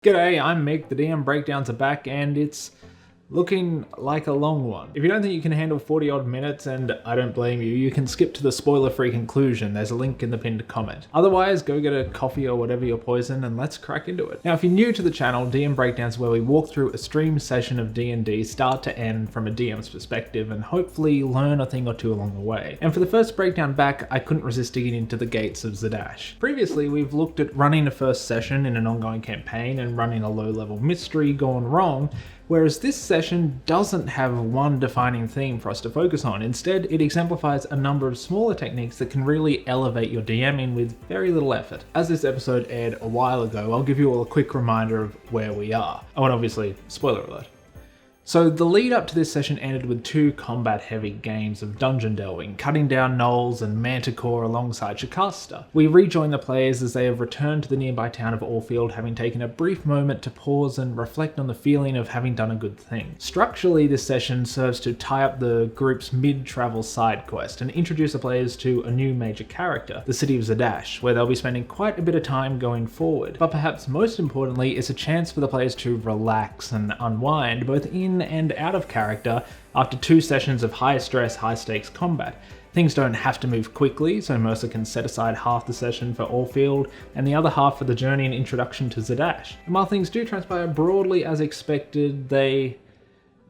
G'day, I'm Mick, the DM breakdowns are back and it's looking like a long one. If you don't think you can handle 40 odd minutes, and I don't blame you, you can skip to the spoiler-free conclusion. There's a link in the pinned comment. Otherwise, go get a coffee or whatever your poison and let's crack into it. Now, if you're new to the channel, DM Breakdowns is where we walk through a stream session of D&D start to end from a DM's perspective and hopefully learn a thing or two along the way. And for the first breakdown back, I couldn't resist digging into the Gates of Zadash. Previously, we've looked at running a first session in an ongoing campaign and running a low-level mystery gone wrong, whereas this session doesn't have one defining theme for us to focus on. Instead, it exemplifies a number of smaller techniques that can really elevate your DMing with very little effort. As this episode aired a while ago, I'll give you all a quick reminder of where we are. Oh, and obviously, spoiler alert. So the lead up to this session ended with two combat heavy games of dungeon delving, cutting down gnolls and manticore alongside Shikasta. We rejoin the players as they have returned to the nearby town of Orfield, having taken a brief moment to pause and reflect on the feeling of having done a good thing. Structurally, this session serves to tie up the group's mid-travel side quest and introduce the players to a new major character, the city of Zadash, where they'll be spending quite a bit of time going forward. But perhaps most importantly, it's a chance for the players to relax and unwind, both in and out of character, after two sessions of high stress, high stakes combat. Things don't have to move quickly, so Mercer can set aside half the session for Orfield and the other half for the journey and introduction to Zadash. And while things do transpire broadly as expected,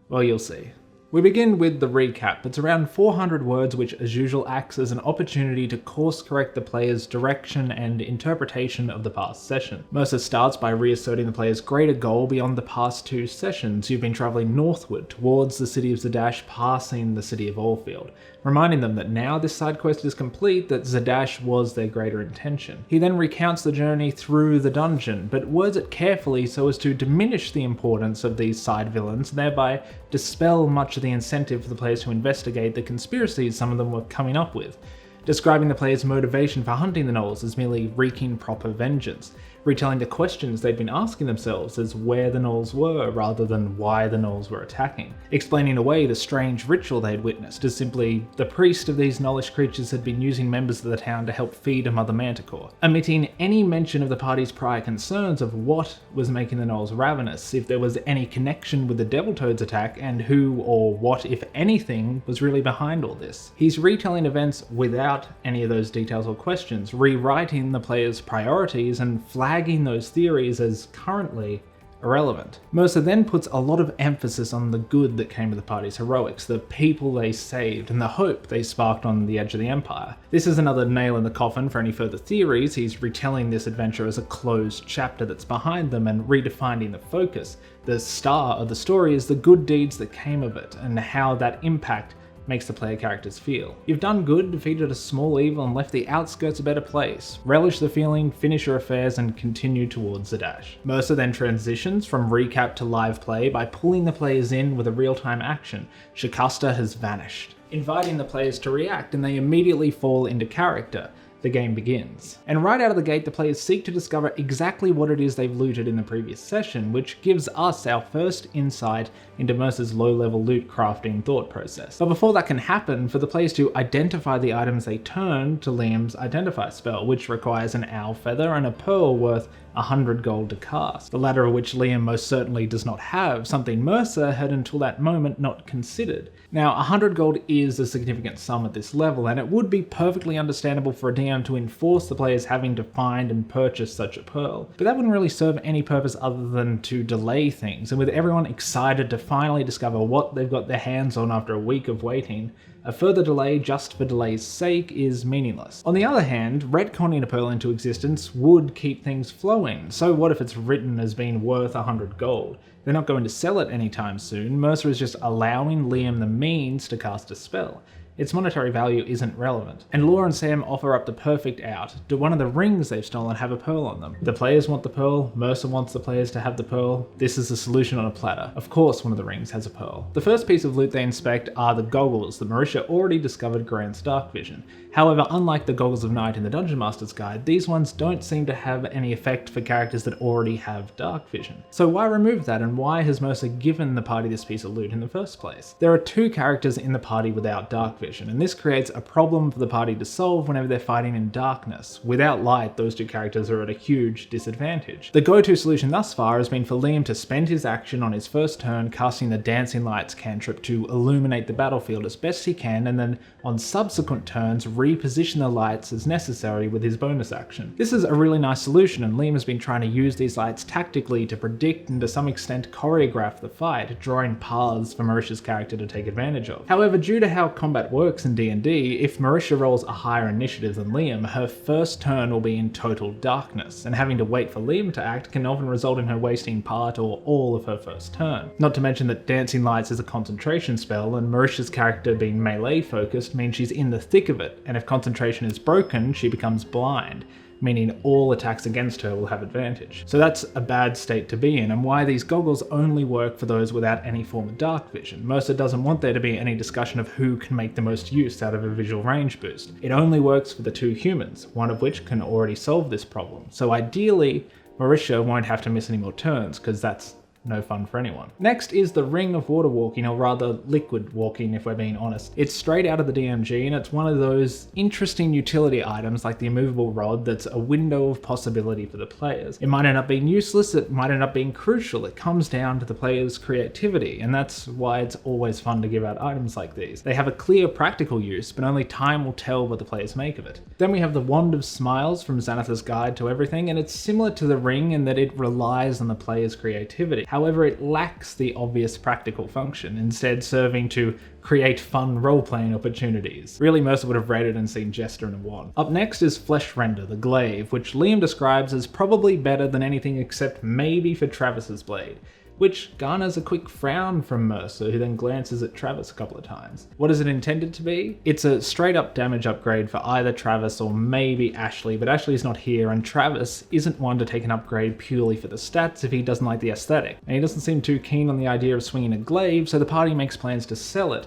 well, you'll see. We begin with the recap. It's around 400 words, which as usual acts as an opportunity to course correct the player's direction and interpretation of the past session. Mercer starts by reasserting the player's greater goal beyond the past two sessions. You've been travelling northward towards the city of Zadash, passing the city of Orfield, reminding them that now this side quest is complete, that Zadash was their greater intention. He then recounts the journey through the dungeon, but words it carefully so as to diminish the importance of these side villains, thereby dispel much of the incentive for the players to investigate the conspiracies some of them were coming up with, describing the players' motivation for hunting the gnolls as merely wreaking proper vengeance, retelling the questions they'd been asking themselves as where the gnolls were rather than why the gnolls were attacking, explaining away the strange ritual they'd witnessed as simply the priest of these gnollish creatures had been using members of the town to help feed a mother manticore, omitting any mention of the party's prior concerns of what was making the gnolls ravenous, if there was any connection with the devil toads attack, and who or what, if anything, was really behind all this. He's retelling events without any of those details or questions, rewriting the player's priorities and flagging those theories as currently irrelevant. Mercer then puts a lot of emphasis on the good that came of the party's heroics, the people they saved, and the hope they sparked on the edge of the Empire. This is another nail in the coffin for any further theories. He's retelling this adventure as a closed chapter that's behind them and redefining the focus. The star of the story is the good deeds that came of it and how that impact makes the player characters feel. You've done good, defeated a small evil, and left the outskirts a better place. Relish the feeling, finish your affairs, and continue towards Zadash. Mercer then transitions from recap to live play by pulling the players in with a real-time action. Shikasta has vanished, inviting the players to react, and they immediately fall into character. The game begins. And right out of the gate, the players seek to discover exactly what it is they've looted in the previous session, which gives us our first insight into Mercer's low-level loot crafting thought process. But before that can happen, for the players to identify the items, they turn to Liam's Identify spell, which requires an owl feather and a pearl worth 100 gold to cast, the latter of which Liam most certainly does not have, something Mercer had until that moment not considered. Now, 100 gold is a significant sum at this level, and it would be perfectly understandable for a DM to enforce the players having to find and purchase such a pearl, but that wouldn't really serve any purpose other than to delay things, and with everyone excited to finally discover what they've got their hands on after a week of waiting, a further delay just for delay's sake is meaningless. On the other hand, retconning a pearl into existence would keep things flowing, so what if it's written as being worth 100 gold? They're not going to sell it anytime soon. Mercer is just allowing Liam the means to cast a spell. Its monetary value isn't relevant. And Laura and Sam offer up the perfect out. Do one of the rings they've stolen have a pearl on them? The players want the pearl, Mercer wants the players to have the pearl. This is the solution on a platter. Of course one of the rings has a pearl. The first piece of loot they inspect are the goggles that Marisha already discovered grants dark vision. However, unlike the Goggles of Night in the Dungeon Master's Guide, these ones don't seem to have any effect for characters that already have dark vision. So why remove that, and why has Mercer given the party this piece of loot in the first place? There are 2 characters in the party without dark vision, and this creates a problem for the party to solve whenever they're fighting in darkness. Without light, those 2 characters are at a huge disadvantage. The go-to solution thus far has been for Liam to spend his action on his first turn casting the Dancing Lights cantrip to illuminate the battlefield as best he can, and then on subsequent turns reposition the lights as necessary with his bonus action. This is a really nice solution, and Liam has been trying to use these lights tactically to predict and to some extent choreograph the fight, drawing paths for Marisha's character to take advantage of. However, due to how combat works in D&D, if Marisha rolls a higher initiative than Liam, her first turn will be in total darkness, and having to wait for Liam to act can often result in her wasting part or all of her first turn. Not to mention that Dancing Lights is a concentration spell, and Marisha's character being melee focused means she's in the thick of it, and if concentration is broken, she becomes blind, meaning all attacks against her will have advantage. So that's a bad state to be in, and why these goggles only work for those without any form of dark vision. Mercer doesn't want there to be any discussion of who can make the most use out of a visual range boost. It only works for the 2 humans, one of which can already solve this problem. So ideally, Marisha won't have to miss any more turns, because that's no fun for anyone. Next is the Ring of Water Walking, or rather Liquid Walking if we're being honest. It's straight out of the DMG, and it's one of those interesting utility items like the immovable rod that's a window of possibility for the players. It might end up being useless, it might end up being crucial. It comes down to the player's creativity, and that's why it's always fun to give out items like these. They have a clear practical use, but only time will tell what the players make of it. Then we have the Wand of Smiles from Xanathar's Guide to Everything, and it's similar to the ring in that it relies on the player's creativity. However, it lacks the obvious practical function, instead serving to create fun role-playing opportunities. Really, Mercer would have rated and seen Jester and a wand. Up next is Flesh Render, the glaive, which Liam describes as probably better than anything except maybe for Travis's blade, which garners a quick frown from Mercer, who then glances at Travis a couple of times. What is it intended to be? It's a straight up damage upgrade for either Travis or maybe Ashley, but Ashley's not here, and Travis isn't one to take an upgrade purely for the stats if he doesn't like the aesthetic. And he doesn't seem too keen on the idea of swinging a glaive, so the party makes plans to sell it.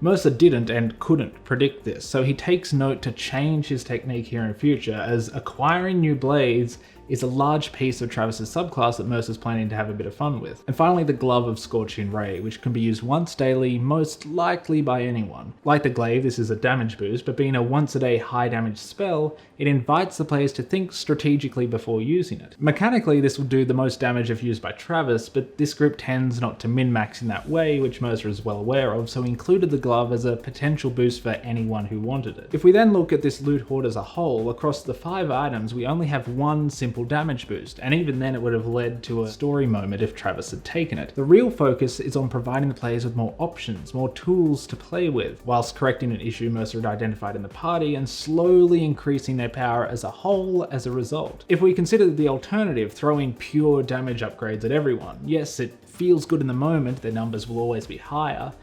Mercer didn't and couldn't predict this, so he takes note to change his technique here in future, as acquiring new blades is a large piece of Travis's subclass that Mercer's planning to have a bit of fun with. And finally, the Glove of Scorching Ray, which can be used once daily, most likely by anyone. Like the glaive, this is a damage boost, but being a once a day high damage spell, it invites the players to think strategically before using it. Mechanically, this will do the most damage if used by Travis, but this group tends not to min-max in that way, which Mercer is well aware of, so he included the glove as a potential boost for anyone who wanted it. If we then look at this loot hoard as a whole, across the 5 items, we only have one simple damage boost, and even then it would have led to a story moment if Travis had taken it. The real focus is on providing the players with more options, more tools to play with, whilst correcting an issue Mercer had identified in the party and slowly increasing their power as a whole as a result. If we consider the alternative, throwing pure damage upgrades at everyone, yes, it feels good in the moment, their numbers will always be higher,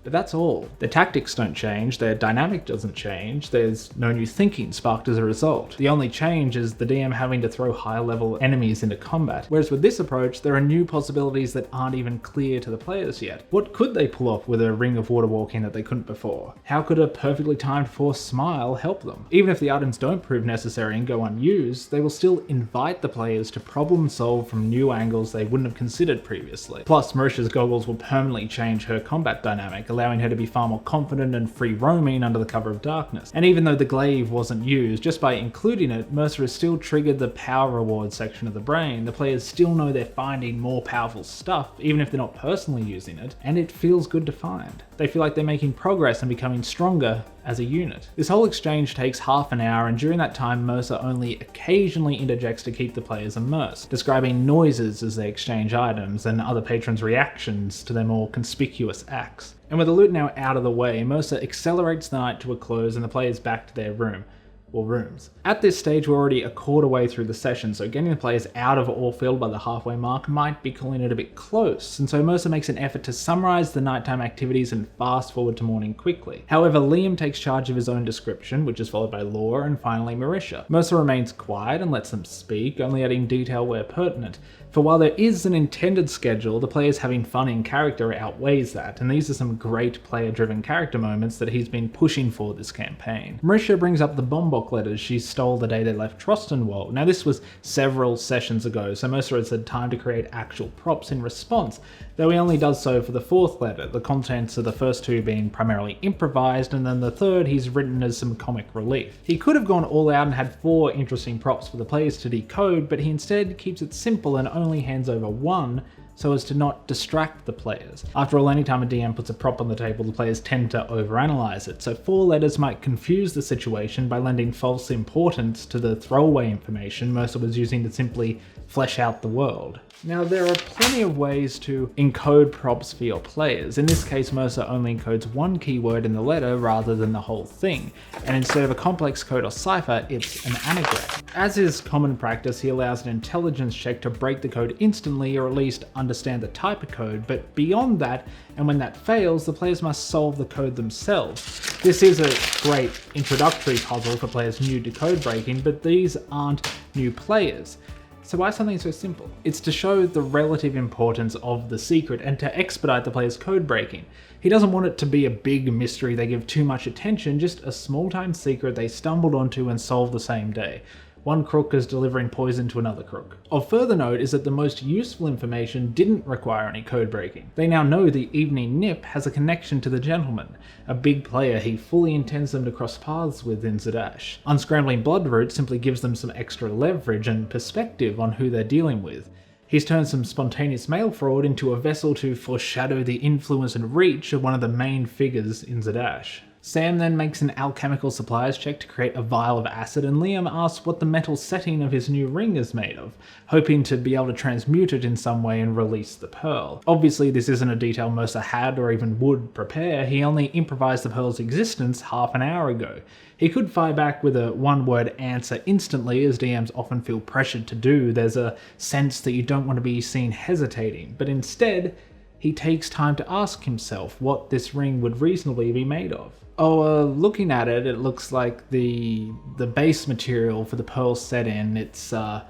but that's all. Their tactics don't change, their dynamic doesn't change, there's no new thinking sparked as a result. The only change is the DM having to throw high level enemies into combat. Whereas with this approach, there are new possibilities that aren't even clear to the players yet. What could they pull off with a Ring of Water Walking that they couldn't before? How could a perfectly timed forced smile help them? Even if the items don't prove necessary and go unused, they will still invite the players to problem solve from new angles they wouldn't have considered previously. Plus, Marisha's goggles will permanently change her combat dynamic, allowing her to be far more confident and free roaming under the cover of darkness. And even though the glaive wasn't used, just by including it, Mercer has still triggered the power reward section of the brain. The players still know they're finding more powerful stuff, even if they're not personally using it, and it feels good to find. They feel like they're making progress and becoming stronger as a unit. This whole exchange takes half an hour, and during that time Mercer only occasionally interjects to keep the players immersed, describing noises as they exchange items and other patrons' reactions to their more conspicuous acts. And with the loot now out of the way, Mercer accelerates the night to a close and the players back to their room. Or rooms. At this stage, we're already a quarter way through the session, so getting the players out of Orfield by the halfway mark might be calling it a bit close, and so Mercer makes an effort to summarize the nighttime activities and fast forward to morning quickly. However, Liam takes charge of his own description, which is followed by Laura and finally Marisha. Mercer remains quiet and lets them speak, only adding detail where pertinent. For while there is an intended schedule, the players having fun in character outweighs that, and these are some great player-driven character moments that he's been pushing for this campaign. Marisha brings up the Bombok letters she stole the day they left Trostenwald. Now this was several sessions ago, so Mercer has had time to create actual props in response, though he only does so for the fourth letter, the contents of the first two being primarily improvised, and then the third he's written as some comic relief. He could have gone all out and had 4 interesting props for the players to decode, but he instead keeps it simple and only hands over 1 so as to not distract the players. After all, anytime a DM puts a prop on the table, the players tend to overanalyze it, so 4 letters might confuse the situation by lending false importance to the throwaway information Mercer was using to simply flesh out the world. Now, there are plenty of ways to encode props for your players. In this case, Mercer only encodes 1 keyword in the letter rather than the whole thing, and instead of a complex code or cipher, it's an anagram. As is common practice, he allows an intelligence check to break the code instantly, or at least understand the type of code, but beyond that, and when that fails, the players must solve the code themselves. This is a great introductory puzzle for players new to code breaking, but these aren't new players. So why something so simple? It's to show the relative importance of the secret and to expedite the player's code breaking. He doesn't want it to be a big mystery they give too much attention, just a small-time secret they stumbled onto and solved the same day. One crook is delivering poison to another crook. Of further note is that the most useful information didn't require any code breaking. They now know the Evening Nip has a connection to the gentleman, a big player he fully intends them to cross paths with in Zadash. Unscrambling Bloodroot simply gives them some extra leverage and perspective on who they're dealing with. He's turned some spontaneous mail fraud into a vessel to foreshadow the influence and reach of one of the main figures in Zadash. Sam then makes an alchemical supplies check to create a vial of acid, and Liam asks what the metal setting of his new ring is made of, hoping to be able to transmute it in some way and release the pearl. Obviously this isn't a detail Mercer had or even would prepare, he only improvised the pearl's existence half an hour ago. He could fire back with a one-word answer instantly, as DMs often feel pressured to do. There's a sense that you don't want to be seen hesitating, but instead he takes time to ask himself what this ring would reasonably be made of. Looking at it, it looks like the base material for the pearl set-in, it's a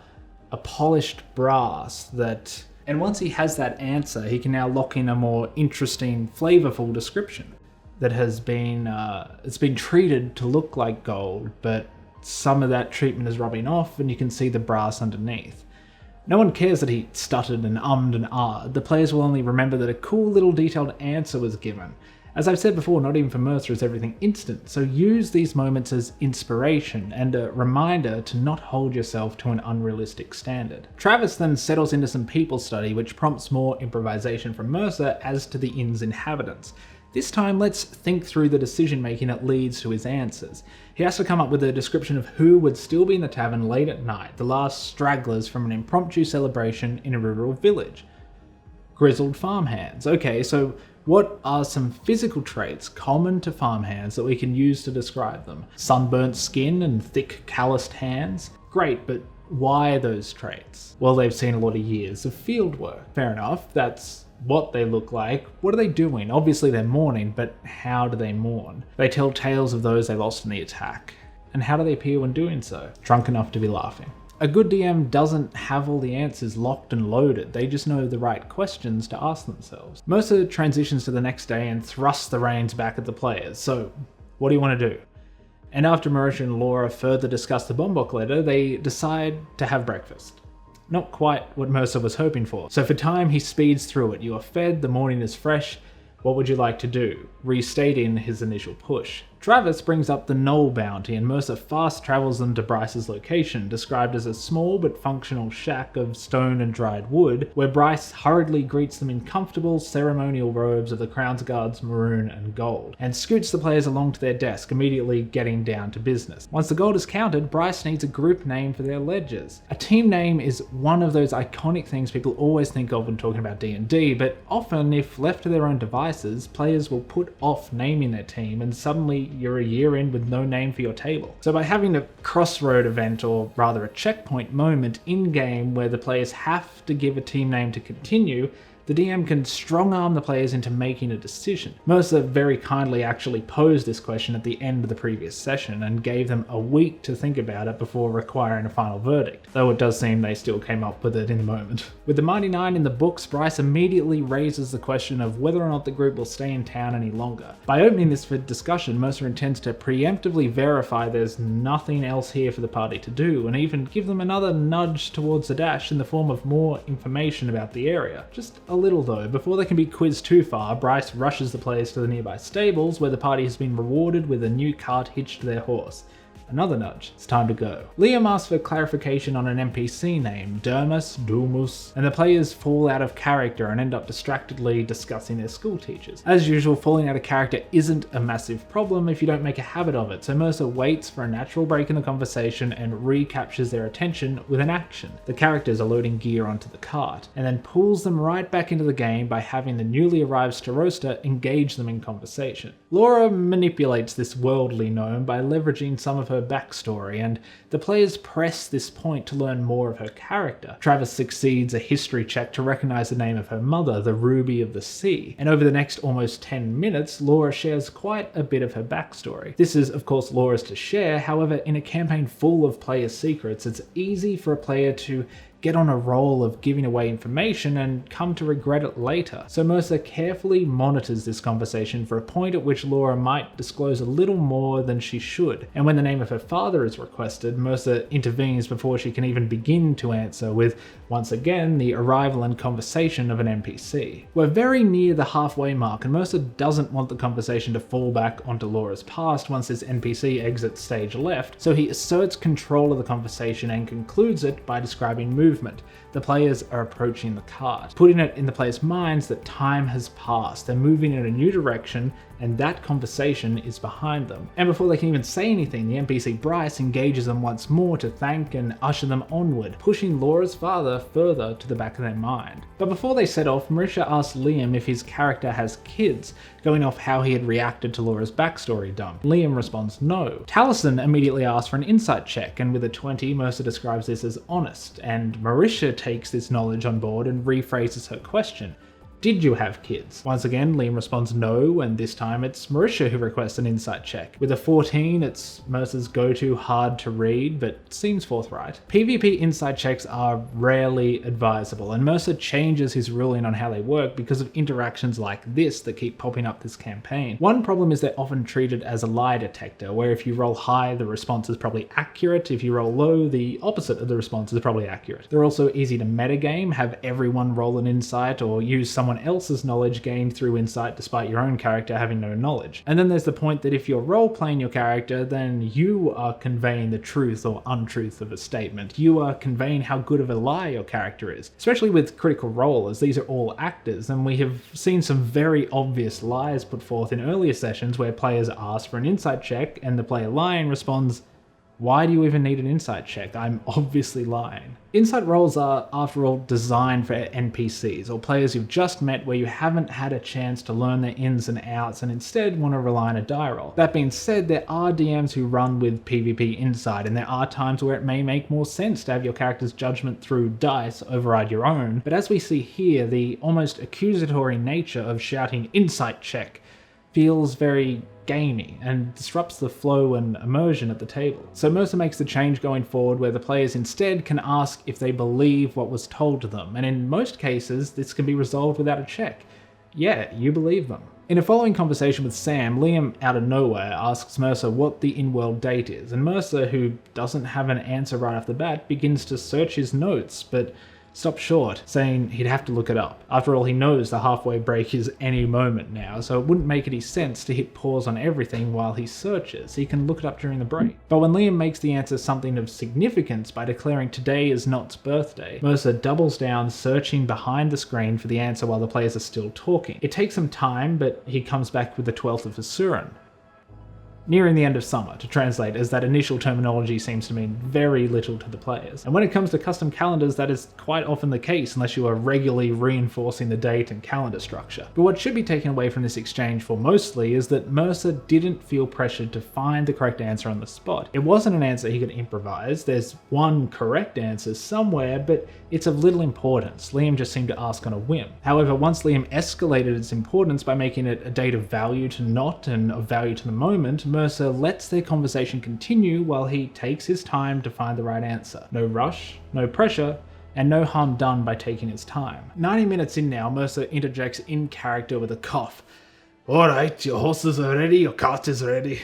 polished brass that... And once he has that answer, he can now lock in a more interesting, flavorful description that has been, it's been treated to look like gold, but some of that treatment is rubbing off and you can see the brass underneath. No one cares that he stuttered and ummed and ahed. The players will only remember that a cool little detailed answer was given. As I've said before, not even for Mercer is everything instant, so use these moments as inspiration and a reminder to not hold yourself to an unrealistic standard. Travis then settles into some people study, which prompts more improvisation from Mercer as to the inn's inhabitants. This time, let's think through the decision making that leads to his answers. He has to come up with a description of who would still be in the tavern late at night, the last stragglers from an impromptu celebration in a rural village. Grizzled farmhands. Okay, so what are some physical traits common to farmhands that we can use to describe them? Sunburnt skin and thick calloused hands? Great, but why those traits? Well, they've seen a lot of years of field work. Fair enough, that's what they look like. What are they doing? Obviously they're mourning, but how do they mourn? They tell tales of those they lost in the attack. And how do they appear when doing so? Drunk enough to be laughing. A good DM doesn't have all the answers locked and loaded, they just know the right questions to ask themselves. Mercer transitions to the next day and thrusts the reins back at the players, so what do you want to do? And after Marisha and Laura further discuss the Bombok letter, they decide to have breakfast. Not quite what Mercer was hoping for. So for time, he speeds through it. You are fed, the morning is fresh. What would you like to do? Restating his initial push. Travis brings up the Knoll bounty and Mercer fast travels them to Bryce's location, described as a small but functional shack of stone and dried wood, where Bryce hurriedly greets them in comfortable ceremonial robes of the Crown's Guards maroon and gold, and scoots the players along to their desk, immediately getting down to business. Once the gold is counted, Bryce needs a group name for their ledgers. A team name is one of those iconic things people always think of when talking about D&D, but often, if left to their own devices, players will put off naming their team and suddenly you're a year in with no name for your table. So by having a crossroad event, or rather a checkpoint moment in-game where the players have to give a team name to continue, the DM can strong-arm the players into making a decision. Mercer very kindly actually posed this question at the end of the previous session and gave them a week to think about it before requiring a final verdict, though it does seem they still came up with it in the moment. With the Mighty Nine in the books, Bryce immediately raises the question of whether or not the group will stay in town any longer. By opening this for discussion, Mercer intends to preemptively verify there's nothing else here for the party to do, and even give them another nudge towards Zadash in the form of more information about the area. Just a little though. Before they can be quizzed too far, Bryce rushes the players to the nearby stables where the party has been rewarded with a new cart hitched to their horse. Another nudge. It's time to go. Liam asks for clarification on an NPC name, Dumus, and the players fall out of character and end up distractedly discussing their school teachers. As usual, falling out of character isn't a massive problem if you don't make a habit of it, so Mercer waits for a natural break in the conversation and recaptures their attention with an action. The characters are loading gear onto the cart, and then pulls them right back into the game by having the newly arrived Starosta engage them in conversation. Laura manipulates this worldly gnome by leveraging some of her backstory, and the players press this point to learn more of her character. Travis succeeds a history check to recognize the name of her mother, the Ruby of the Sea, and over the next almost 10 minutes, Laura shares quite a bit of her backstory. This is, of course, Laura's to share, however, in a campaign full of player secrets, it's easy for a player to get on a roll of giving away information and come to regret it later. So Mercer carefully monitors this conversation for a point at which Laura might disclose a little more than she should. And when the name of her father is requested, Mercer intervenes before she can even begin to answer with, once again, the arrival and conversation of an NPC. We're very near the halfway mark, and Mercer doesn't want the conversation to fall back onto Laura's past once this NPC exits stage left, so he asserts control of the conversation and concludes it by describing movement. The players are approaching the cart, putting it in the players' minds that time has passed, they're moving in a new direction, and that conversation is behind them. And before they can even say anything, the NPC Bryce engages them once more to thank and usher them onward, pushing Laura's father further to the back of their mind. But before they set off, Marisha asks Liam if his character has kids, going off how he had reacted to Laura's backstory dump. Liam responds no. Taliesin immediately asks for an insight check, and with a 20, Mercer describes this as honest, and Marisha takes this knowledge on board and rephrases her question. Did you have kids? Once again, Liam responds no, and this time it's Marisha who requests an insight check. With a 14, it's Mercer's go-to hard to read, but seems forthright. PvP insight checks are rarely advisable, and Mercer changes his ruling on how they work because of interactions like this that keep popping up this campaign. One problem is they're often treated as a lie detector, where if you roll high, the response is probably accurate. If you roll low, the opposite of the response is probably accurate. They're also easy to metagame, have everyone roll an insight, or use someone else's knowledge gained through insight despite your own character having no knowledge. And then there's the point that if you're role-playing your character, then you are conveying the truth or untruth of a statement. You are conveying how good of a lie your character is, especially with Critical Role, as these are all actors, and we have seen some very obvious lies put forth in earlier sessions where players ask for an insight check and the player lying responds, "Why do you even need an insight check? I'm obviously lying." Insight rolls are, after all, designed for NPCs, or players you've just met where you haven't had a chance to learn their ins and outs and instead want to rely on a die roll. That being said, there are DMs who run with PvP insight, and there are times where it may make more sense to have your character's judgment through dice override your own, but as we see here, the almost accusatory nature of shouting insight check feels very gamey and disrupts the flow and immersion at the table. So Mercer makes the change going forward where the players instead can ask if they believe what was told to them, and in most cases this can be resolved without a check. Yeah, you believe them. In a following conversation with Sam, Liam out of nowhere asks Mercer what the in-world date is, and Mercer, who doesn't have an answer right off the bat, begins to search his notes, but stops short, saying he'd have to look it up. After all, he knows the halfway break is any moment now, so it wouldn't make any sense to hit pause on everything while he searches. He can look it up during the break. But when Liam makes the answer something of significance by declaring today is Not's birthday, Mercer doubles down, searching behind the screen for the answer while the players are still talking. It takes some time, but he comes back with the 12th of Asuran. nearing the end of summer to translate, as that initial terminology seems to mean very little to the players. And when it comes to custom calendars, that is quite often the case unless you are regularly reinforcing the date and calendar structure. But what should be taken away from this exchange for mostly is that Mercer didn't feel pressured to find the correct answer on the spot. It wasn't an answer he could improvise. There's one correct answer somewhere, but it's of little importance. Liam just seemed to ask on a whim. However, once Liam escalated its importance by making it a date of value to Nott and of value to the moment, Mercer lets their conversation continue while he takes his time to find the right answer. No rush, no pressure, and no harm done by taking his time. 90 minutes in now, Mercer interjects in character with a cough. "Alright, your horses are ready, your cart is ready.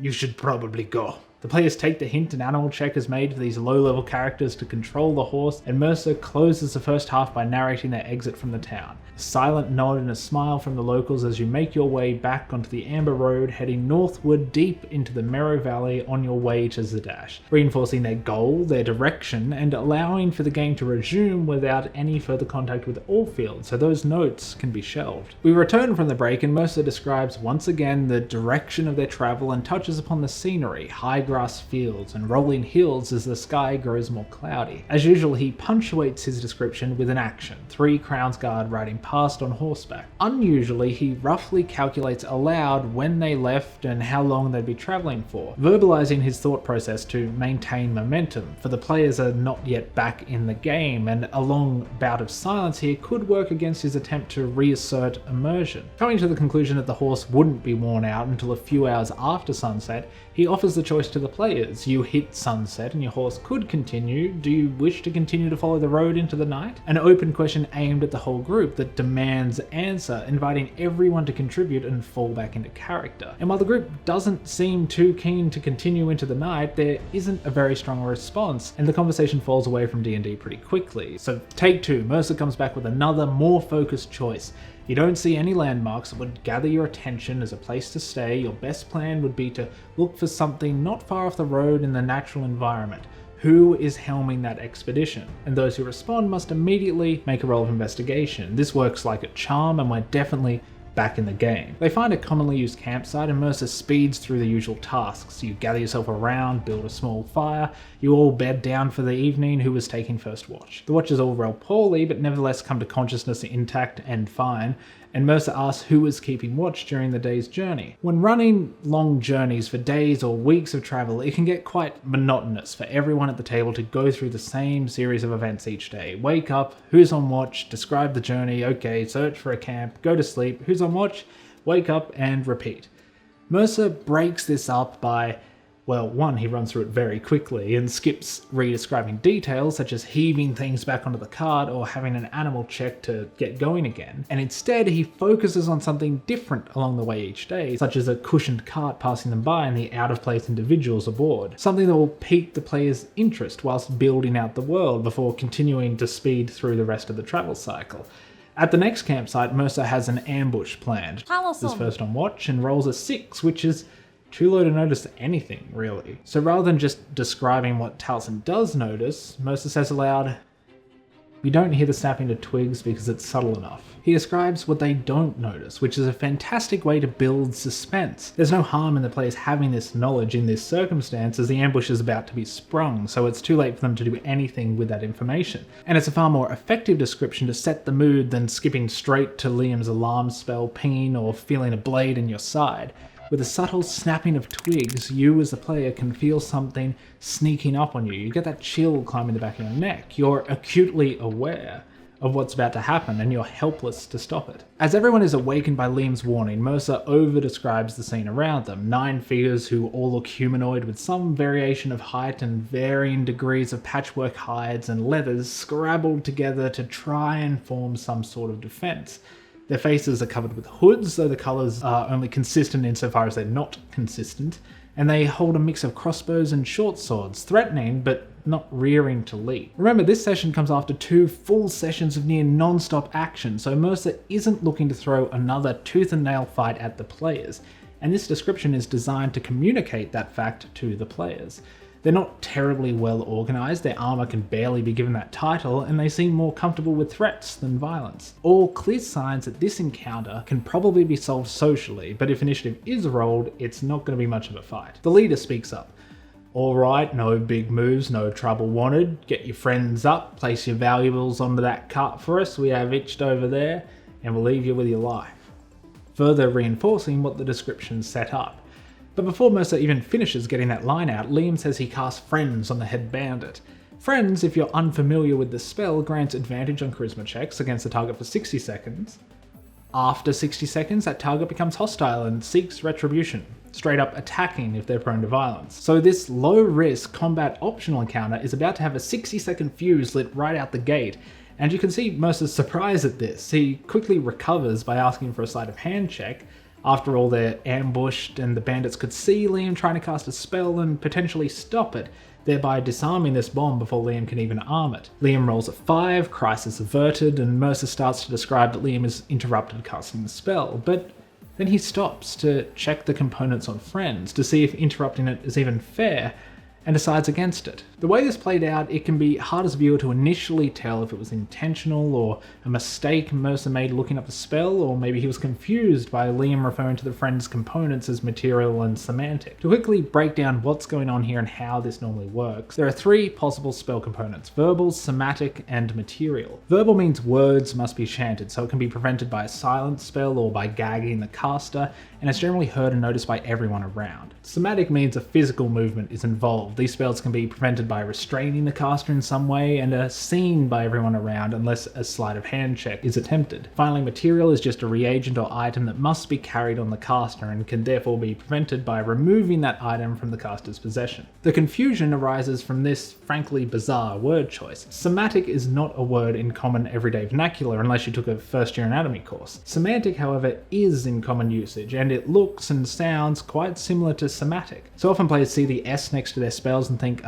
You should probably go." The players take the hint an animal check is made for these low-level characters to control the horse, and Mercer closes the first half by narrating their exit from the town. A silent nod and a smile from the locals as you make your way back onto the Amber Road, heading northward deep into the Merrow Valley on your way to Zadash, reinforcing their goal, their direction, and allowing for the game to resume without any further contact with Allfield, so those notes can be shelved. We return from the break and Mercer describes once again the direction of their travel and touches upon the scenery, high grass fields and rolling hills as the sky grows more cloudy. As usual, he punctuates his description with an action, 3 Crown's Guard riding past on horseback. Unusually, he roughly calculates aloud when they left and how long they'd be travelling for, verbalising his thought process to maintain momentum, for the players are not yet back in the game, and a long bout of silence here could work against his attempt to reassert immersion. Coming to the conclusion that the horse wouldn't be worn out until a few hours after sunset, he offers the choice to the players. You hit sunset and your horse could continue. Do you wish to continue to follow the road into the night? An open question aimed at the whole group that demands answer, inviting everyone to contribute and fall back into character. And while the group doesn't seem too keen to continue into the night, there isn't a very strong response, and the conversation falls away from D&D pretty quickly. So take 2, Mercer comes back with another more focused choice. You don't see any landmarks that would gather your attention as a place to stay. Your best plan would be to look for something not far off the road in the natural environment. Who is helming that expedition? And those who respond must immediately make a roll of investigation. This works like a charm, and we're definitely back in the game. They find a commonly used campsite and Mercer speeds through the usual tasks. You gather yourself around, build a small fire, you all bed down for the evening. Who is taking first watch? The watchers all roll poorly, but nevertheless come to consciousness intact and fine, and Mercer asks who is keeping watch during the day's journey. When running long journeys for days or weeks of travel, it can get quite monotonous for everyone at the table to go through the same series of events each day. Wake up, who's on watch, describe the journey, okay, search for a camp, go to sleep, who's on watch, wake up, and repeat. Mercer breaks this up by, well, one, he runs through it very quickly and skips re-describing details such as heaving things back onto the cart or having an animal check to get going again, and instead he focuses on something different along the way each day, such as a cushioned cart passing them by and the out-of-place individuals aboard, something that will pique the player's interest whilst building out the world before continuing to speed through the rest of the travel cycle. At the next campsite, Mercer has an ambush planned. Is first on watch and rolls a 6, which is too low to notice anything, really. So rather than just describing what Taliesin does notice, Mercer says aloud, "You don't hear the snapping of twigs because it's subtle enough." He describes what they don't notice, which is a fantastic way to build suspense. There's no harm in the players having this knowledge in this circumstance, as the ambush is about to be sprung, so it's too late for them to do anything with that information. And it's a far more effective description to set the mood than skipping straight to Liam's alarm spell pinging or feeling a blade in your side. With a subtle snapping of twigs, you as the player can feel something sneaking up on you. You get that chill climbing the back of your neck. You're acutely aware of what's about to happen and you're helpless to stop it. As everyone is awakened by Liam's warning, Mercer over-describes the scene around them. 9 figures who all look humanoid with some variation of height and varying degrees of patchwork hides and leathers scrabbled together to try and form some sort of defense. Their faces are covered with hoods, though the colours are only consistent insofar as they're not consistent, and they hold a mix of crossbows and short swords, threatening but not rearing to leap. Remember, this session comes after 2 full sessions of near non-stop action, so Mercer isn't looking to throw another tooth and nail fight at the players, and this description is designed to communicate that fact to the players. They're not terribly well organised, their armour can barely be given that title, and they seem more comfortable with threats than violence. All clear signs that this encounter can probably be solved socially, but if initiative is rolled, it's not going to be much of a fight. The leader speaks up. Alright, no big moves, no trouble wanted. Get your friends up, place your valuables onto that cart for us we have hitched over there, and we'll leave you with your life. Further reinforcing what the description set up. But before Mercer even finishes getting that line out, Liam says he casts Friends on the head bandit. Friends, if you're unfamiliar with the spell, grants advantage on charisma checks against the target for 60 seconds. After 60 seconds, that target becomes hostile and seeks retribution, straight up attacking if they're prone to violence. So this low-risk combat optional encounter is about to have a 60-second fuse lit right out the gate, and you can see Mercer's surprise at this. He quickly recovers by asking for a sleight of hand check. After all, they're ambushed and the bandits could see Liam trying to cast a spell and potentially stop it, thereby disarming this bomb before Liam can even arm it. Liam rolls a 5, crisis averted, and Mercer starts to describe that Liam is interrupted casting the spell, but then he stops to check the components on Friends to see if interrupting it is even fair, and decides against it. The way this played out, it can be hard as a viewer to initially tell if it was intentional or a mistake Mercer made looking up the spell, or maybe he was confused by Liam referring to the Friends components as material and semantic. To quickly break down what's going on here and how this normally works, there are 3 possible spell components: verbal, somatic, and material. Verbal means words must be chanted, so it can be prevented by a silence spell or by gagging the caster, and it's generally heard and noticed by everyone around. Somatic means a physical movement is involved. These spells can be prevented by restraining the caster in some way and are seen by everyone around unless a sleight of hand check is attempted. Finally, material is just a reagent or item that must be carried on the caster and can therefore be prevented by removing that item from the caster's possession. The confusion arises from this frankly bizarre word choice. Somatic is not a word in common everyday vernacular unless you took a first-year anatomy course. Semantic, however, is in common usage, and it looks and sounds quite similar to somatic. So often players see the S next to their spells and think,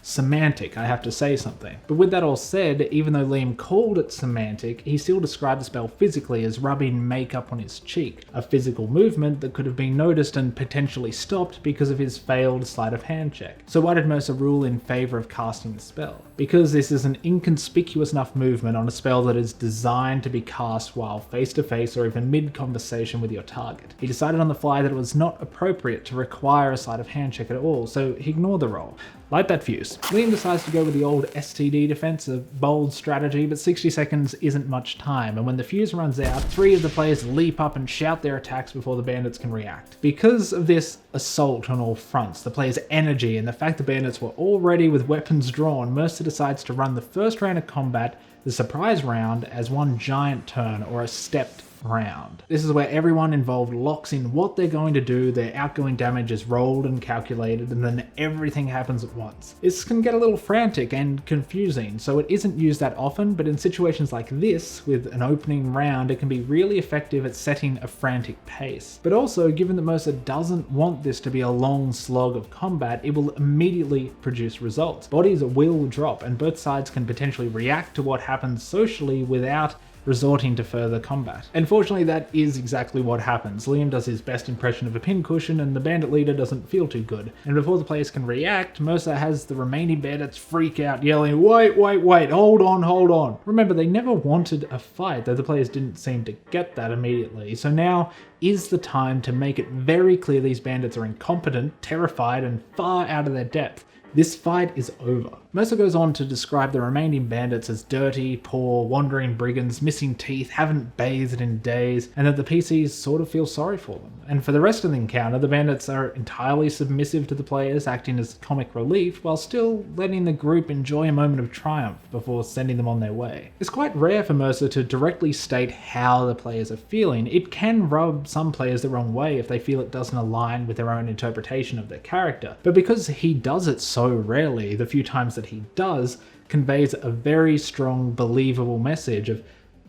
semantic, I have to say something. But with that all said, even though Liam called it semantic, he still described the spell physically as rubbing makeup on his cheek, a physical movement that could have been noticed and potentially stopped because of his failed sleight of hand check. So why did Mercer rule in favour of casting the spell? Because this is an inconspicuous enough movement on a spell that is designed to be cast while face to face or even mid-conversation with your target. He decided on the fly that it was not appropriate to require a sleight of hand check at all, so he ignored the roll. Light that fuse. Liam decides to go with the old STD defense, a bold strategy, but 60 seconds isn't much time, and when the fuse runs out, 3 of the players leap up and shout their attacks before the bandits can react. Because of this assault on all fronts, the players' energy, and the fact the bandits were already with weapons drawn, Mercer decides to run the first round of combat, the surprise round, as one giant turn, or a stepped round. This is where everyone involved locks in what they're going to do, their outgoing damage is rolled and calculated, and then everything happens at once. This can get a little frantic and confusing, so it isn't used that often, but in situations like this, with an opening round, it can be really effective at setting a frantic pace. But also, given that Mercer doesn't want this to be a long slog of combat, it will immediately produce results. Bodies will drop, and both sides can potentially react to what happens socially without resorting to further combat. Unfortunately, that is exactly what happens. Liam does his best impression of a pincushion and the bandit leader doesn't feel too good. And before the players can react, Mercer has the remaining bandits freak out, yelling, wait, hold on. Remember, they never wanted a fight, though the players didn't seem to get that immediately. So now is the time to make it very clear these bandits are incompetent, terrified, and far out of their depth. This fight is over. Mercer goes on to describe the remaining bandits as dirty, poor, wandering brigands, missing teeth, haven't bathed in days, and that the PCs sort of feel sorry for them. And for the rest of the encounter, the bandits are entirely submissive to the players, acting as comic relief, while still letting the group enjoy a moment of triumph before sending them on their way. It's quite rare for Mercer to directly state how the players are feeling. It can rub some players the wrong way if they feel it doesn't align with their own interpretation of their character. But because he does it so rarely, the few times that he does conveys a very strong, believable message of,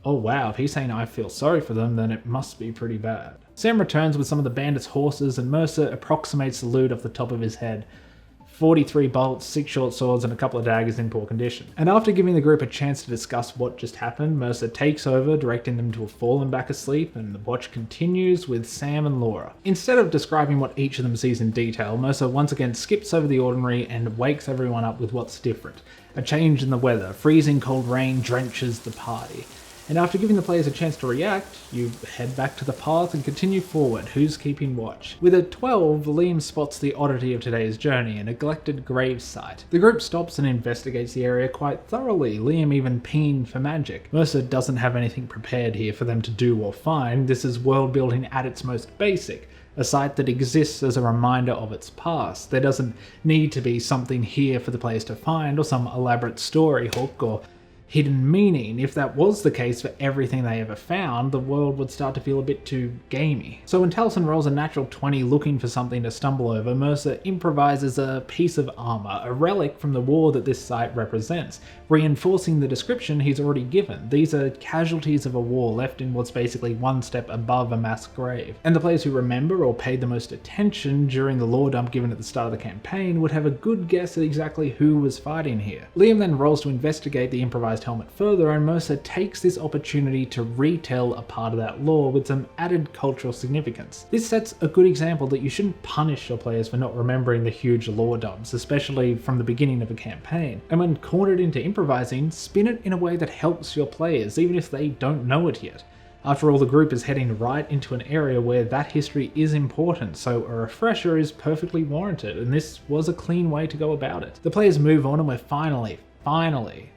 oh wow, if he's saying I feel sorry for them, then it must be pretty bad. Sam returns with some of the bandits' horses and Mercer approximates the loot off the top of his head. 43 bolts, 6 short swords, and a couple of daggers in poor condition. And after giving the group a chance to discuss what just happened, Mercer takes over, directing them to have fallen back asleep, and the watch continues with Sam and Laura. Instead of describing what each of them sees in detail, Mercer once again skips over the ordinary and wakes everyone up with what's different. A change in the weather, freezing cold rain drenches the party. And after giving the players a chance to react, you head back to the path and continue forward, who's keeping watch. With a 12, Liam spots the oddity of today's journey, a neglected grave site. The group stops and investigates the area quite thoroughly, Liam even pinging for magic. Mercer doesn't have anything prepared here for them to do or find. This is world building at its most basic. A site that exists as a reminder of its past. There doesn't need to be something here for the players to find, or some elaborate story hook or hidden meaning. If that was the case for everything they ever found, the world would start to feel a bit too gamey. So when Taliesin rolls a natural 20 looking for something to stumble over, Mercer improvises a piece of armor, a relic from the war that this site represents, reinforcing the description he's already given. These are casualties of a war left in what's basically one step above a mass grave. And the players who remember or paid the most attention during the lore dump given at the start of the campaign would have a good guess at exactly who was fighting here. Liam then rolls to investigate the improvised helmet further, and Mercer takes this opportunity to retell a part of that lore with some added cultural significance. This sets a good example that you shouldn't punish your players for not remembering the huge lore dumps, especially from the beginning of a campaign. And when cornered into improvising, spin it in a way that helps your players, even if they don't know it yet. After all, the group is heading right into an area where that history is important, so a refresher is perfectly warranted, and this was a clean way to go about it. The players move on, and we're finally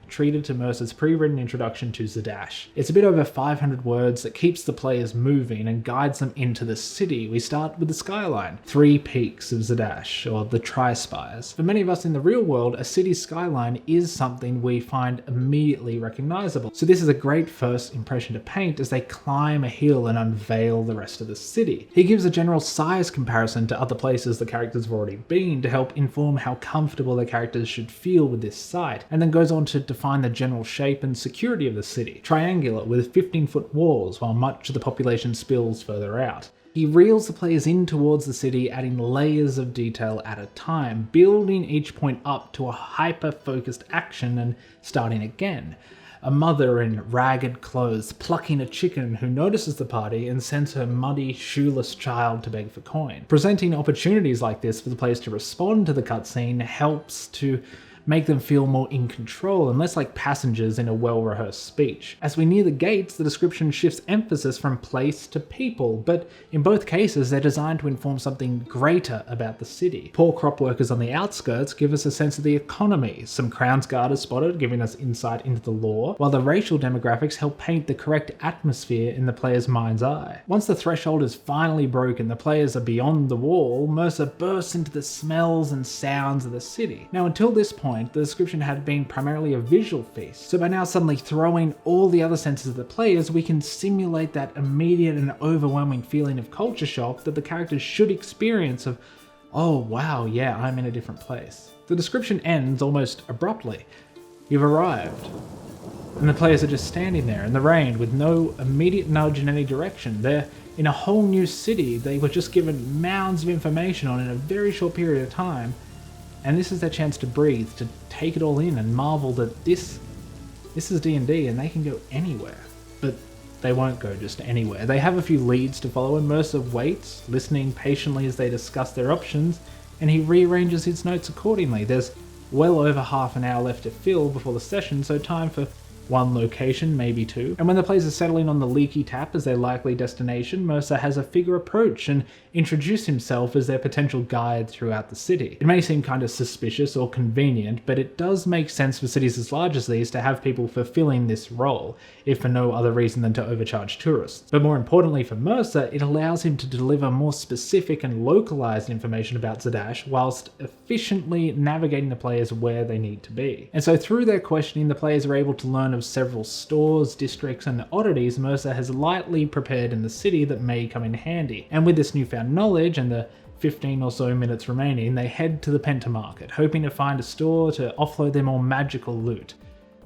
treated to Mercer's pre-written introduction to Zadash. It's a bit over 500 words that keeps the players moving and guides them into the city. We start with the skyline, 3 peaks of Zadash, or the Tri-Spires. For many of us in the real world, a city's skyline is something we find immediately recognizable. So this is a great first impression to paint as they climb a hill and unveil the rest of the city. He gives a general size comparison to other places the characters have already been to help inform how comfortable the characters should feel with this site, and then goes on to define the general shape and security of the city. Triangular with 15-foot walls while much of the population spills further out. He reels the players in towards the city, adding layers of detail at a time, building each point up to a hyper-focused action and starting again. A mother in ragged clothes plucking a chicken who notices the party and sends her muddy, shoeless child to beg for coin. Presenting opportunities like this for the players to respond to the cutscene helps to make them feel more in control and less like passengers in a well-rehearsed speech. As we near the gates, the description shifts emphasis from place to people, but in both cases they're designed to inform something greater about the city. Poor crop workers on the outskirts give us a sense of the economy. Some Crown's Guard are spotted, giving us insight into the lore, while the racial demographics help paint the correct atmosphere in the player's mind's eye. Once the threshold is finally broken, the players are beyond the wall, Mercer bursts into the smells and sounds of the city. Now until this point, the description had been primarily a visual feast, so by now suddenly throwing all the other senses of the players, we can simulate that immediate and overwhelming feeling of culture shock that the characters should experience of, oh wow, yeah, I'm in a different place. The description ends almost abruptly. You've arrived. And the players are just standing there in the rain with no immediate nudge in any direction. They're in a whole new city they were just given mounds of information on in a very short period of time. And this is their chance to breathe, to take it all in and marvel that this is D&D and they can go anywhere. But they won't go just anywhere. They have a few leads to follow, and Mercer waits, listening patiently as they discuss their options, and he rearranges his notes accordingly. There's well over half an hour left to fill before the session, so time for one location, maybe 2. And when the players are settling on the Leaky Tap as their likely destination, Mercer has a figure approach and introduce himself as their potential guide throughout the city. It may seem kind of suspicious or convenient, but it does make sense for cities as large as these to have people fulfilling this role, if for no other reason than to overcharge tourists. But more importantly for Mercer, it allows him to deliver more specific and localized information about Zadash whilst efficiently navigating the players where they need to be. And so through their questioning, the players are able to learn of several stores, districts, and oddities Mercer has lightly prepared in the city that may come in handy. And with this newfound knowledge and the 15 or so minutes remaining, they head to the Penta Market, hoping to find a store to offload their more magical loot.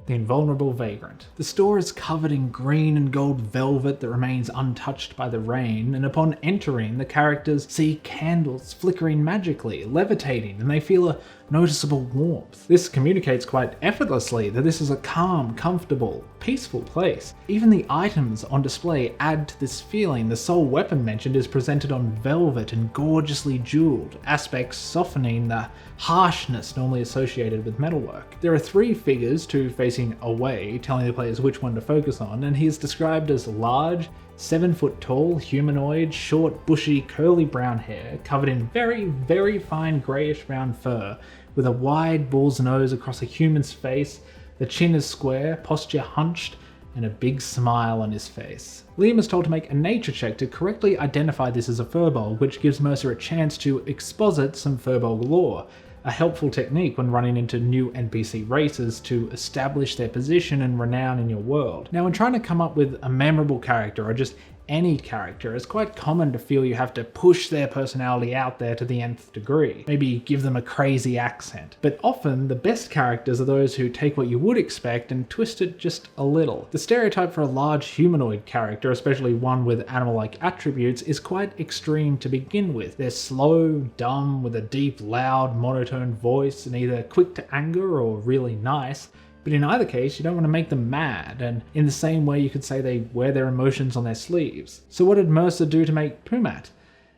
The Invulnerable Vagrant. The store is covered in green and gold velvet that remains untouched by the rain, and upon entering, the characters see candles flickering magically, levitating, and they feel a noticeable warmth. This communicates quite effortlessly that this is a calm, comfortable, peaceful place. Even the items on display add to this feeling. The sole weapon mentioned is presented on velvet and gorgeously jeweled, aspects softening the harshness normally associated with metalwork. There are 3 figures, 2 facing away, telling the players which one to focus on, and he is described as large, 7 foot tall, humanoid, short, bushy, curly brown hair, covered in very, very fine greyish brown fur, with a wide bull's nose across a human's face. The chin is square, posture hunched, and a big smile on his face. Liam is told to make a nature check to correctly identify this as a furbolg, which gives Mercer a chance to exposit some furbolg lore, a helpful technique when running into new NPC races to establish their position and renown in your world. Now, when trying to come up with a memorable character or just any character, it's quite common to feel you have to push their personality out there to the nth degree. Maybe give them a crazy accent. But often, the best characters are those who take what you would expect and twist it just a little. The stereotype for a large humanoid character, especially one with animal-like attributes, is quite extreme to begin with. They're slow, dumb, with a deep, loud, monotone voice, and either quick to anger or really nice. But in either case, you don't want to make them mad, and in the same way you could say they wear their emotions on their sleeves. So what did Mercer do to make Pumat?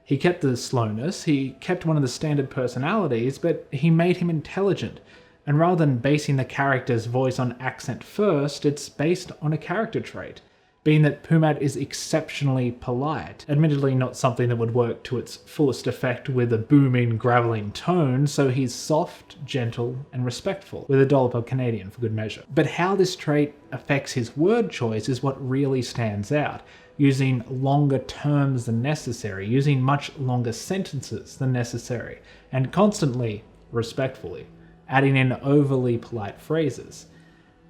He kept the slowness, he kept one of the standard personalities, but he made him intelligent. And rather than basing the character's voice on accent first, it's based on a character trait, being that Pumat is exceptionally polite. Admittedly not something that would work to its fullest effect with a booming, gravelling tone, so he's soft, gentle, and respectful, with a dollop of Canadian for good measure. But how this trait affects his word choice is what really stands out, using longer terms than necessary, using much longer sentences than necessary, and constantly, respectfully, adding in overly polite phrases.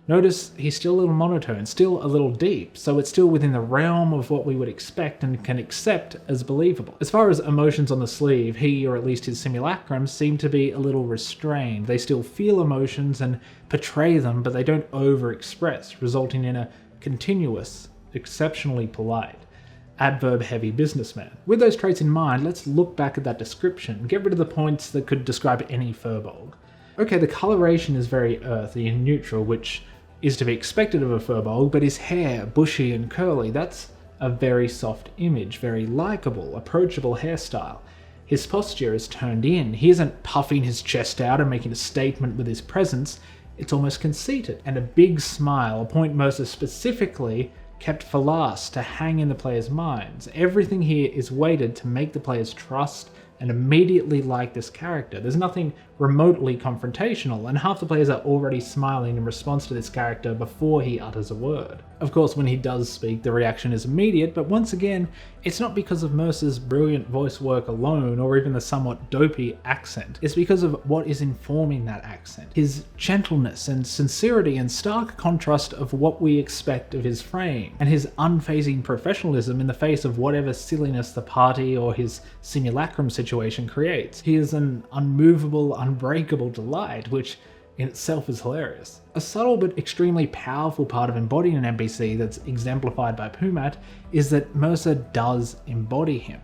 Notice he's still a little monotone, still a little deep, so it's still within the realm of what we would expect and can accept as believable. As far as emotions on the sleeve, he, or at least his simulacrums, seem to be a little restrained. They still feel emotions and portray them, but they don't overexpress, resulting in a continuous, exceptionally polite, adverb-heavy businessman. With those traits in mind, let's look back at that description, get rid of the points that could describe any furbolg. Okay, the coloration is very earthy and neutral, which is to be expected of a furbolg, but his hair, bushy and curly, that's a very soft image, very likeable, approachable hairstyle. His posture is turned in. He isn't puffing his chest out and making a statement with his presence. It's almost conceited. And a big smile, a point Mercer specifically kept for last to hang in the players' minds. Everything here is weighted to make the players trust and immediately like this character. There's nothing remotely confrontational, and half the players are already smiling in response to this character before he utters a word. Of course, when he does speak, the reaction is immediate, but once again, it's not because of Mercer's brilliant voice work alone, or even the somewhat dopey accent. It's because of what is informing that accent. His gentleness and sincerity in stark contrast of what we expect of his frame, and his unfazing professionalism in the face of whatever silliness the party or his simulacrum situation creates. He is an unmovable, unbreakable delight, which in itself is hilarious. A subtle but extremely powerful part of embodying an NPC that's exemplified by Pumat is that Mercer does embody him.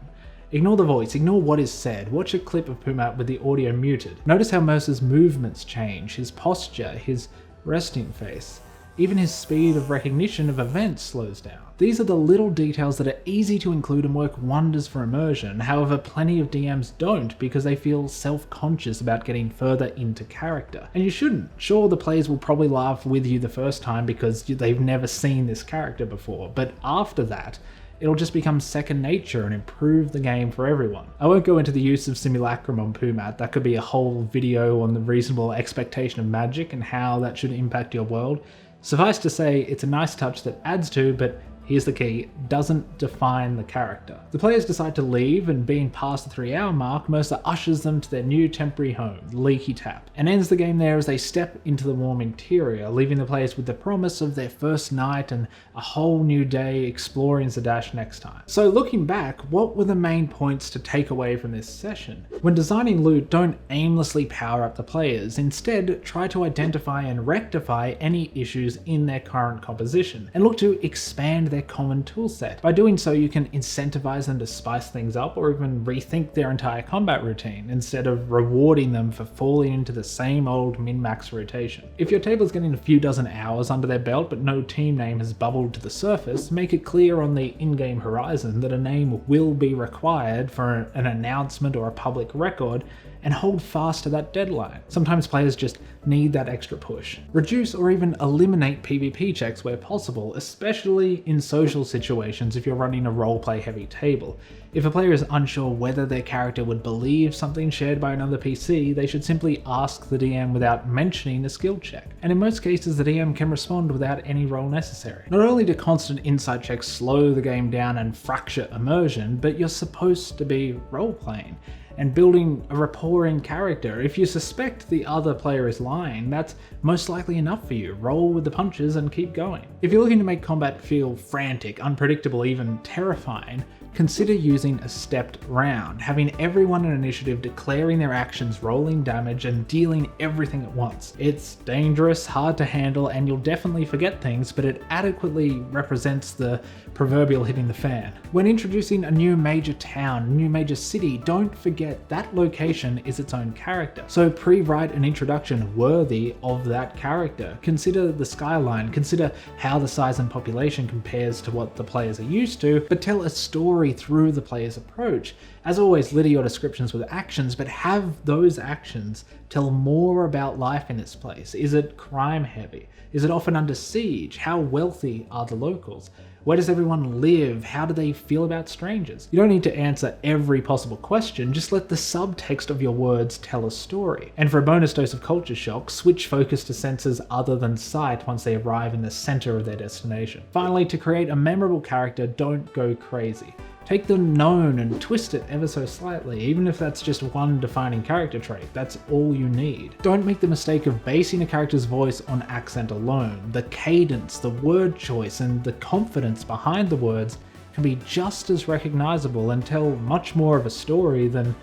Ignore the voice, ignore what is said, watch a clip of Pumat with the audio muted. Notice how Mercer's movements change, his posture, his resting face. Even his speed of recognition of events slows down. These are the little details that are easy to include and work wonders for immersion. However, plenty of DMs don't because they feel self-conscious about getting further into character. And you shouldn't. Sure, the players will probably laugh with you the first time because they've never seen this character before, but after that, it'll just become second nature and improve the game for everyone. I won't go into the use of simulacrum on Pumat. That could be a whole video on the reasonable expectation of magic and how that should impact your world. Suffice to say, it's a nice touch that adds to, but here's the key, doesn't define the character. The players decide to leave, and being past the 3-hour mark, Mercer ushers them to their new temporary home, Leaky Tap, and ends the game there as they step into the warm interior, leaving the players with the promise of their first night and a whole new day exploring Zadash next time. So looking back, what were the main points to take away from this session? When designing loot, don't aimlessly power up the players. Instead, try to identify and rectify any issues in their current composition, and look to expand their common toolset. By doing so, you can incentivize them to spice things up or even rethink their entire combat routine instead of rewarding them for falling into the same old min-max rotation. If your table's getting a few dozen hours under their belt but no team name has bubbled to the surface, make it clear on the in-game horizon that a name will be required for an announcement or a public record, and hold fast to that deadline. Sometimes players just need that extra push. Reduce or even eliminate PvP checks where possible, especially in social situations if you're running a roleplay heavy table. If a player is unsure whether their character would believe something shared by another PC, they should simply ask the DM without mentioning a skill check. And in most cases, the DM can respond without any roll necessary. Not only do constant insight checks slow the game down and fracture immersion, but you're supposed to be role-playing and building a rapport in character. If you suspect the other player is lying, that's most likely enough for you. Roll with the punches and keep going. If you're looking to make combat feel frantic, unpredictable, even terrifying, consider using a stepped round, having everyone in initiative declaring their actions, rolling damage, and dealing everything at once. It's dangerous, hard to handle, and you'll definitely forget things, but it adequately represents the proverbial hitting the fan. When introducing a new major town, a new major city, don't forget that location is its own character. So pre-write an introduction worthy of that character. Consider the skyline, consider how the size and population compares to what the players are used to, but tell a story through the player's approach. As always, litter your descriptions with actions, but have those actions tell more about life in this place. Is it crime heavy? Is it often under siege? How wealthy are the locals? Where does everyone live? How do they feel about strangers? You don't need to answer every possible question, just let the subtext of your words tell a story. And for a bonus dose of culture shock, switch focus to senses other than sight once they arrive in the center of their destination. Finally, to create a memorable character, don't go crazy. Take the known and twist it ever so slightly, even if that's just one defining character trait. That's all you need. Don't make the mistake of basing a character's voice on accent alone. The cadence, the word choice, and the confidence behind the words can be just as recognizable and tell much more of a story than,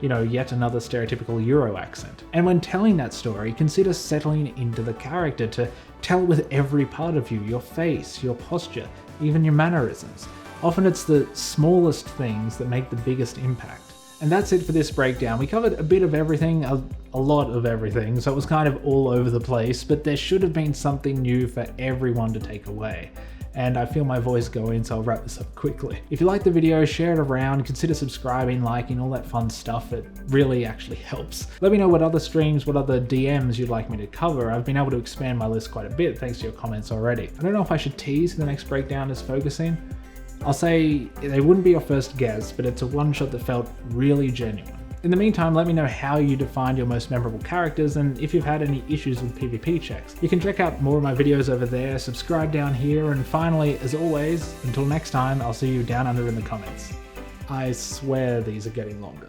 yet another stereotypical Euro accent. And when telling that story, consider settling into the character to tell with every part of you, your face, your posture, even your mannerisms. Often it's the smallest things that make the biggest impact. And that's it for this breakdown. We covered a bit of everything, a lot of everything, so it was kind of all over the place, but there should have been something new for everyone to take away. And I feel my voice going, so I'll wrap this up quickly. If you like the video, share it around, consider subscribing, liking, all that fun stuff. It really actually helps. Let me know what other streams, what other DMs you'd like me to cover. I've been able to expand my list quite a bit thanks to your comments already. I don't know if I should tease who the next breakdown is focusing. I'll say they wouldn't be your first guess, but it's a one-shot that felt really genuine. In the meantime, let me know how you defined your most memorable characters and if you've had any issues with PvP checks. You can check out more of my videos over there, subscribe down here, and finally, as always, until next time, I'll see you down under in the comments. I swear these are getting longer.